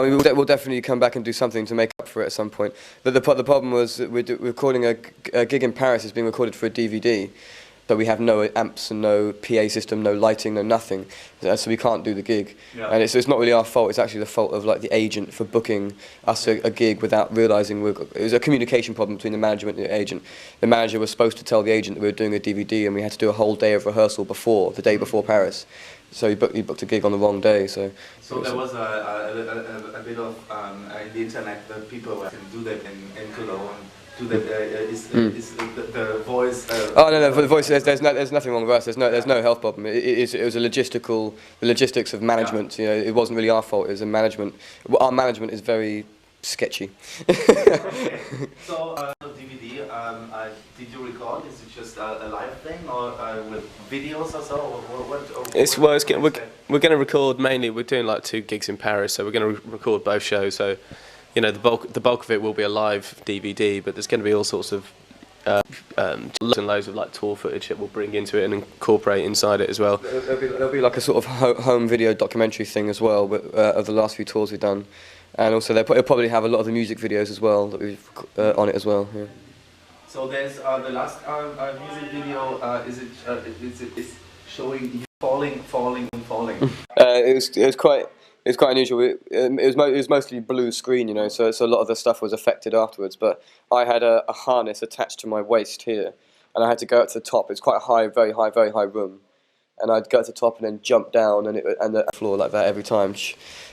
I mean, we'll definitely come back and do something to make up for it at some point. But the problem was that we're recording a gig in Paris. It's being recorded for a DVD, but we have no amps and no PA system, no lighting, no nothing. So we can't do the gig. Yeah. And it's not really our fault. It's actually the fault of like the agent for booking us a gig without realising it was a communication problem between the management and the agent. The manager was supposed to tell the agent that we were doing a DVD, and we had to do a whole day of rehearsal the day before Paris. So he booked a gig on the wrong day. So there was a bit of in the internet that people can do that in Cologne. Do that is the voice? Oh no, for the voice there's nothing wrong with us. There's no health problem. It was the logistics of management. Yeah. You know, it wasn't really our fault. It was a management. Our management is very sketchy. Okay. So DVD, did you record? Is it just a live thing, or with videos or so? We're going to record mainly. We're doing like 2 gigs in Paris, so we're going to record both shows. So, you know, the bulk of it will be a live DVD, but there's going to be all sorts of loads and loads of like tour footage that we'll bring into it and incorporate inside it as well. There'll be like a sort of home video documentary thing as well, but, of the last few tours we've done, and also it'll probably have a lot of the music videos as well that we've on it as well. Yeah. So there's the last music video. Is it showing you falling? It was quite unusual. It was mostly blue screen, you know, so a lot of the stuff was affected afterwards. But I had a harness attached to my waist here, and I had to go up to the top. It's quite a high, very high room, and I'd go to the top and then jump down, and the floor like that every time.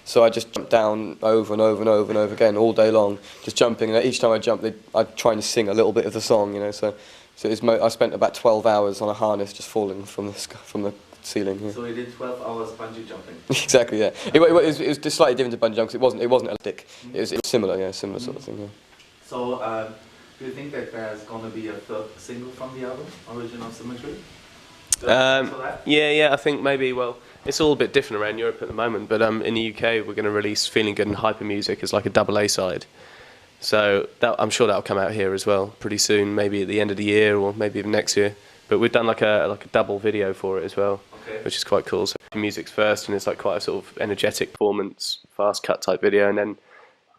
So I just jumped down over and over again all day long, just jumping. And each time I jumped, I'd try and sing a little bit of the song, you know. So I spent about 12 hours on a harness just falling from the ceiling. Yeah. So you did 12 hours bungee jumping. Exactly, yeah. It was just slightly different to bungee jumping. It wasn't elastic. It was similar, yeah, similar sort of thing. Yeah. So do you think that there's going to be a third single from the album, Origin of Symmetry? Yeah, I think maybe, well, it's all a bit different around Europe at the moment, but in the UK we're going to release Feeling Good and Hyper Music as like a double A-side. So I'm sure that'll come out here as well pretty soon, maybe at the end of the year or maybe even next year. But we've done like a double video for it as well, okay, which is quite cool. So music's first, and it's like quite a sort of energetic performance, fast cut type video, and then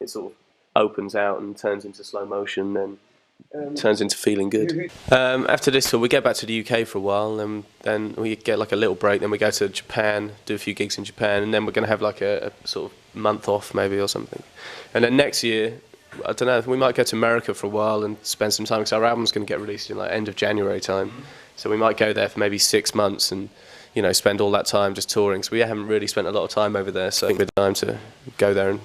it sort of opens out and turns into slow motion, then turns into Feeling Good. After this tour, we get back to the UK for a while, and then we get like a little break. Then we go to Japan, do a few gigs in Japan, and then we're going to have like a sort of month off maybe or something. And then next year, I don't know, we might go to America for a while and spend some time, because our album's going to get released in like end of January time. So we might go there for maybe 6 months and, you know, spend all that time just touring. So we haven't really spent a lot of time over there, so I think it's time to go there and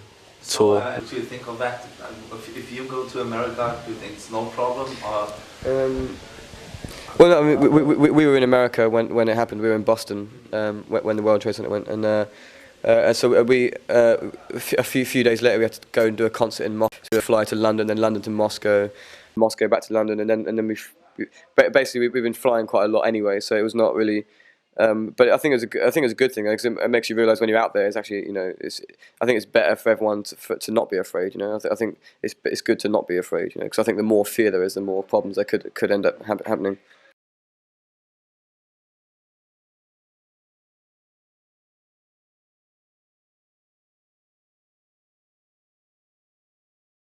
tour. So do you think of that? If you go to America, do you think it's no problem? Or well, no, I mean, we were in America when it happened. We were in Boston when the World Trade Center went, and so we a few days later we had to go and do a concert in Moscow. So we fly to London, then London to Moscow, Moscow back to London, and then we've been flying quite a lot anyway. So it was not really. But I think it's a good thing, because it makes you realise when you're out there, it's actually, you know, I think it's better for everyone to not be afraid. You know, I think it's good to not be afraid. You know, because I think the more fear there is, the more problems there could end up happening.